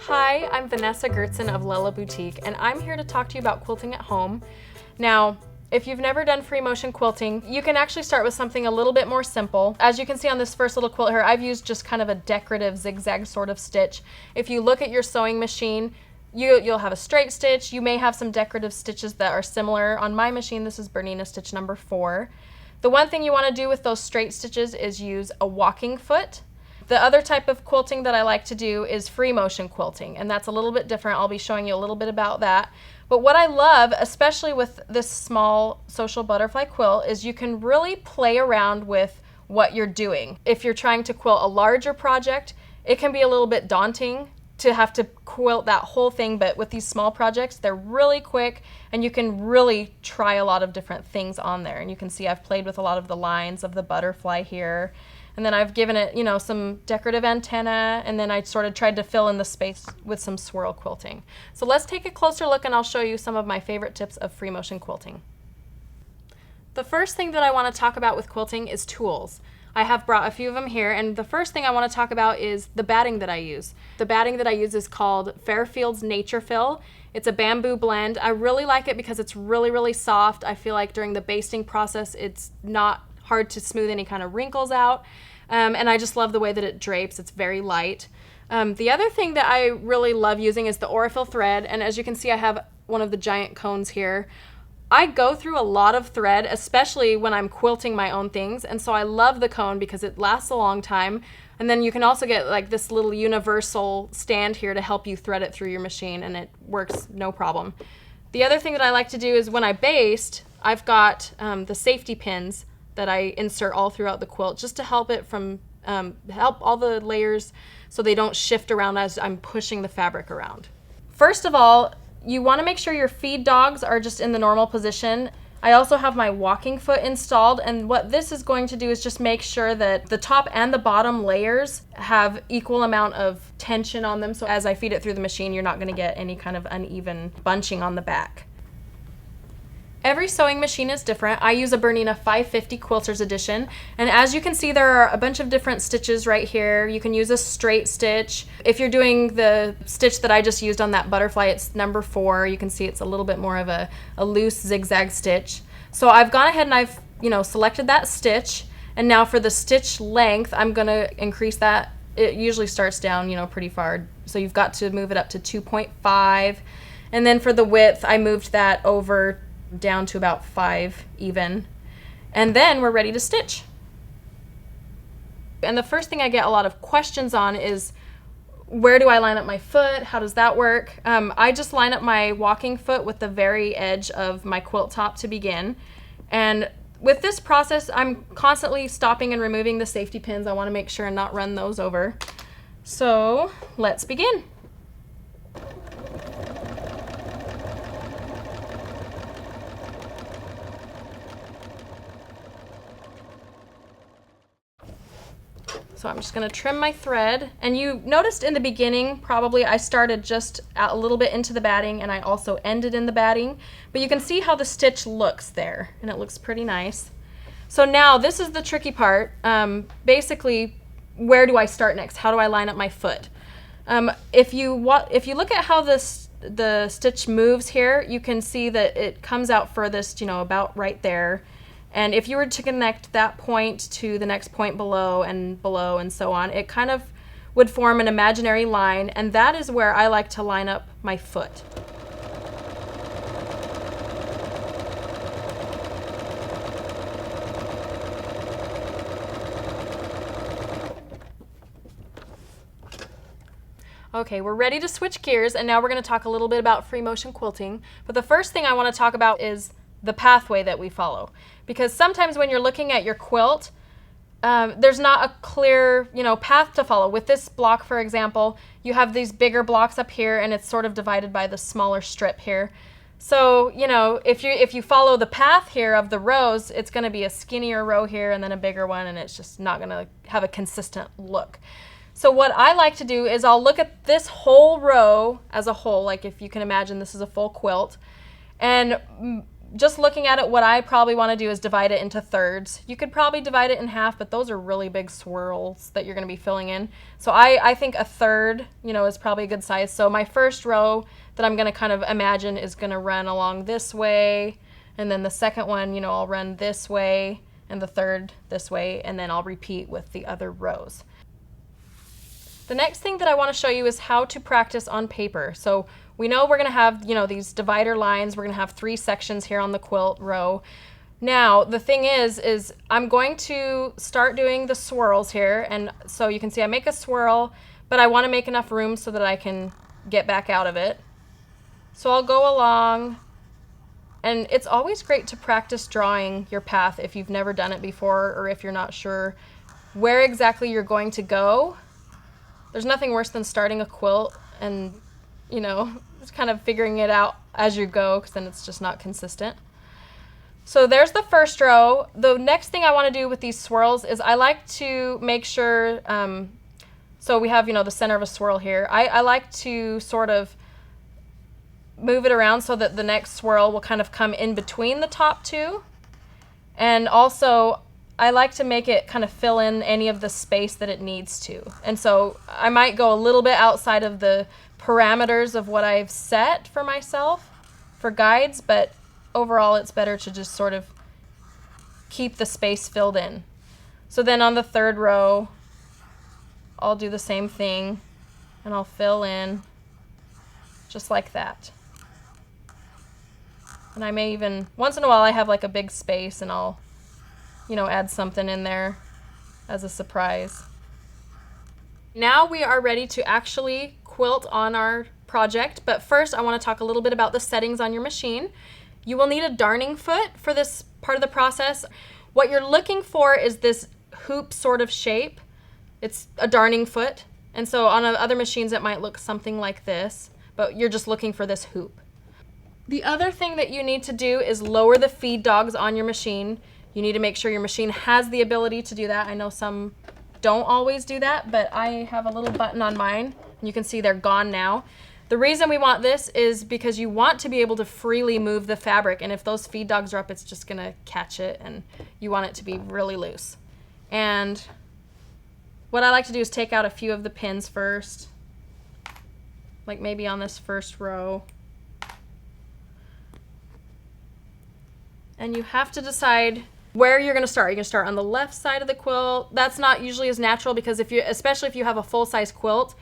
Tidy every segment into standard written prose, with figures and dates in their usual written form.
Hi, I'm Vanessa Goertzen of Lella Boutique, and I'm here to talk to you about quilting at home. Now, if you've never done free motion quilting, you can actually start with something a little bit more simple. As you can see on this first little quilt here, I've used just kind of a decorative zigzag sort of stitch. If you look at your sewing machine, you'll have a straight stitch. You may have some decorative stitches that are similar. On my machine, this is Bernina stitch number 4. The one thing you want to do with those straight stitches is use a walking foot. The other type of quilting that I like to do is free motion quilting, and that's a little bit different. I'll be showing you a little bit about that. But what I love, especially with this small social butterfly quilt, is you can really play around with what you're doing. If you're trying to quilt a larger project, it can be a little bit daunting to have to quilt that whole thing, but with these small projects, they're really quick and you can really try a lot of different things on there. And you can see I've played with a lot of the lines of the butterfly here. And then I've given it, some decorative antenna, and then I sort of tried to fill in the space with some swirl quilting. So let's take a closer look and I'll show you some of my favorite tips of free motion quilting. The first thing that I want to talk about with quilting is tools. I have brought a few of them here, and the first thing I want to talk about is the batting that I use. The batting that I use is called Fairfield's Nature Fill. It's a bamboo blend. I really like it because it's really, really soft. I feel like during the basting process, it's not hard to smooth any kind of wrinkles out. And I just love the way that it drapes. It's very light. The other thing that I really love using is the Aurifil thread. And as you can see, I have one of the giant cones here. I go through a lot of thread, especially when I'm quilting my own things. And so I love the cone because it lasts a long time. And then you can also get like this little universal stand here to help you thread it through your machine, and it works no problem. The other thing that I like to do is when I baste, I've got the safety pins that I insert all throughout the quilt just to help it from, help all the layers so they don't shift around as I'm pushing the fabric around. First of all, you want to make sure your feed dogs are just in the normal position. I also have my walking foot installed, and what this is going to do is just make sure that the top and the bottom layers have equal amount of tension on them, so as I feed it through the machine, you're not going to get any kind of uneven bunching on the back. Every sewing machine is different. I use a Bernina 550 Quilters Edition, and as you can see, there are a bunch of different stitches right here. You can use a straight stitch. If you're doing the stitch that I just used on that butterfly, it's number 4. You can see it's a little bit more of a loose zigzag stitch. So I've gone ahead and I've selected that stitch, and now for the stitch length, I'm gonna increase that. It usually starts down pretty far, so you've got to move it up to 2.5, and then for the width, I moved that over down to about 5 even, and then we're ready to stitch. And the first thing I get a lot of questions on is, where do I line up my foot? How does that work? I just line up my walking foot with the very edge of my quilt top to begin, and with this process I'm constantly stopping and removing the safety pins. I want to make sure and not run those over. So let's begin. So I'm just going to trim my thread, and you noticed in the beginning probably I started just a little bit into the batting and I also ended in the batting, but you can see how the stitch looks there, and it looks pretty nice. So now this is the tricky part. Basically, where do I start next? How do I line up my foot? If you look at how the stitch moves here, you can see that it comes out furthest about right there. And if you were to connect that point to the next point below and so on, it kind of would form an imaginary line, and that is where I like to line up my foot. Okay, we're ready to switch gears, and now we're going to talk a little bit about free motion quilting. But the first thing I want to talk about is the pathway that we follow, because sometimes when you're looking at your quilt, there's not a clear path to follow. With this block, for example, you have these bigger blocks up here, and it's sort of divided by the smaller strip here. So if you follow the path here of the rows, it's going to be a skinnier row here and then a bigger one, and it's just not going to have a consistent look. So what I like to do is I'll look at this whole row as a whole, like if you can imagine this is a full quilt, and just looking at it, what I probably want to do is divide it into thirds. You could probably divide it in half, but those are really big swirls that you're going to be filling in. So I think a third, you know, is probably a good size. So my first row that I'm going to kind of imagine is going to run along this way, and then the second one, you know, I'll run this way, and the third this way, and then I'll repeat with the other rows. The next thing that I want to show you is how to practice on paper. So we know we're going to have, you know, these divider lines. We're going to have 3 sections here on the quilt row. Now, the thing is I'm going to start doing the swirls here. And so you can see I make a swirl, but I want to make enough room so that I can get back out of it. So I'll go along, and it's always great to practice drawing your path if you've never done it before, or if you're not sure where exactly you're going to go. There's nothing worse than starting a quilt and, you know, just kind of figuring it out as you go, because then it's just not consistent. So there's the first row. The next thing I want to do with these swirls is I like to make sure, so we have, you know, the center of a swirl here. I like to sort of move it around so that the next swirl will kind of come in between the top 2. And also, I like to make it kind of fill in any of the space that it needs to. And so I might go a little bit outside of the parameters of what I've set for myself for guides, but overall it's better to just sort of keep the space filled in. So then on the third row, I'll do the same thing, and I'll fill in just like that. And I may even, once in a while I have like a big space, and I'll, you know, add something in there as a surprise. Now we are ready to actually quilt on our project, but first I want to talk a little bit about the settings on your machine. You will need a darning foot for this part of the process. What you're looking for is this hoop sort of shape. It's a darning foot, and so on other machines it might look something like this, but you're just looking for this hoop. The other thing that you need to do is lower the feed dogs on your machine. You need to make sure your machine has the ability to do that. I know some don't always do that, but I have a little button on mine, and you can see they're gone now. The reason we want this is because you want to be able to freely move the fabric, and if those feed dogs are up, it's just gonna catch it, and you want it to be really loose. And what I like to do is take out a few of the pins first, like maybe on this first row. And you have to decide where you're gonna start. You're gonna start on the left side of the quilt. That's not usually as natural, because especially if you have a full-size quilt,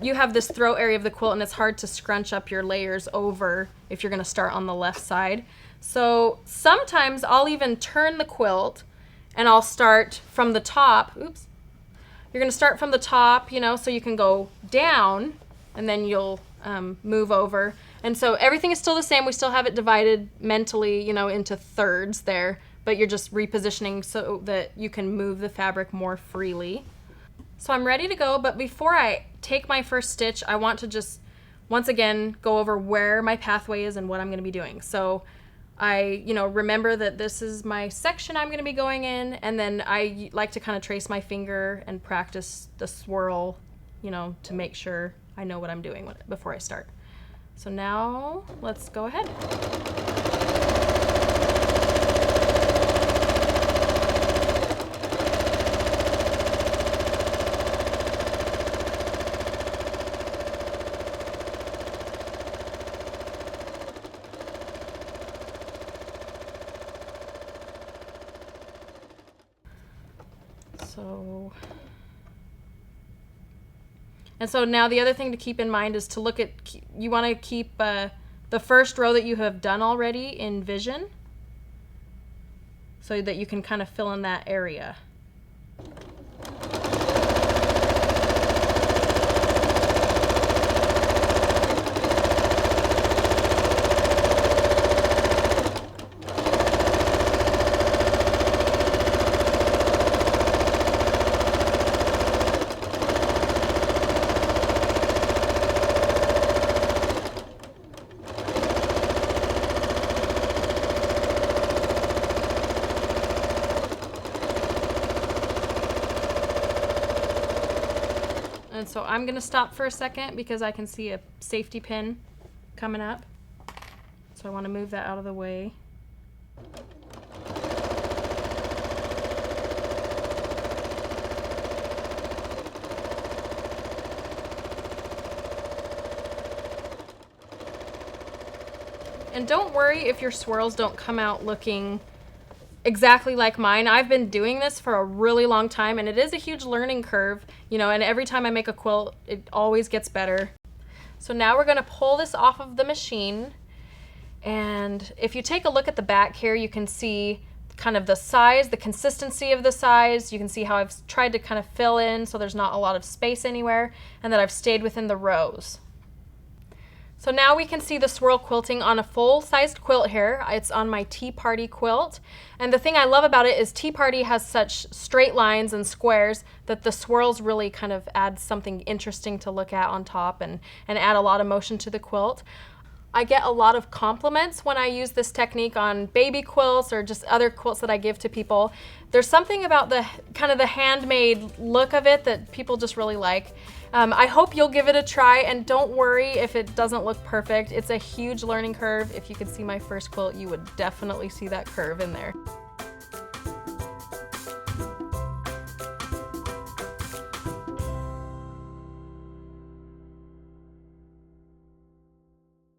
you have this throat area of the quilt, and it's hard to scrunch up your layers over if you're gonna start on the left side. So sometimes I'll even turn the quilt, and I'll start from the top. Oops. You're gonna start from the top, you know, so you can go down, and then you'll move over. And so everything is still the same. We still have it divided mentally, you know, into thirds there, but you're just repositioning so that you can move the fabric more freely. So I'm ready to go, but before I take my first stitch, I want to just, once again, go over where my pathway is and what I'm going to be doing. So I, you know, remember that this is my section I'm going to be going in, and then I like to kind of trace my finger and practice the swirl, you know, to make sure I know what I'm doing with it before I start. So now let's go ahead. So now the other thing to keep in mind is to look at, you want to keep the first row that you have done already in vision, so that you can kind of fill in that area. And so I'm going to stop for a second because I can see a safety pin coming up. So I want to move that out of the way. And don't worry if your swirls don't come out looking exactly like mine. I've been doing this for a really long time, and it is a huge learning curve, you know, and every time I make a quilt, it always gets better. So now we're gonna pull this off of the machine. And if you take a look at the back here, you can see kind of the size, the consistency of the size. You can see how I've tried to kind of fill in so there's not a lot of space anywhere, and that I've stayed within the rows. So now we can see the swirl quilting on a full-sized quilt here. It's on my Tea Party quilt. And the thing I love about it is Tea Party has such straight lines and squares that the swirls really kind of add something interesting to look at on top and add a lot of motion to the quilt. I get a lot of compliments when I use this technique on baby quilts or just other quilts that I give to people. There's something about the kind of the handmade look of it that people just really like. I hope you'll give it a try, and don't worry if it doesn't look perfect. It's a huge learning curve. If you could see my first quilt, you would definitely see that curve in there.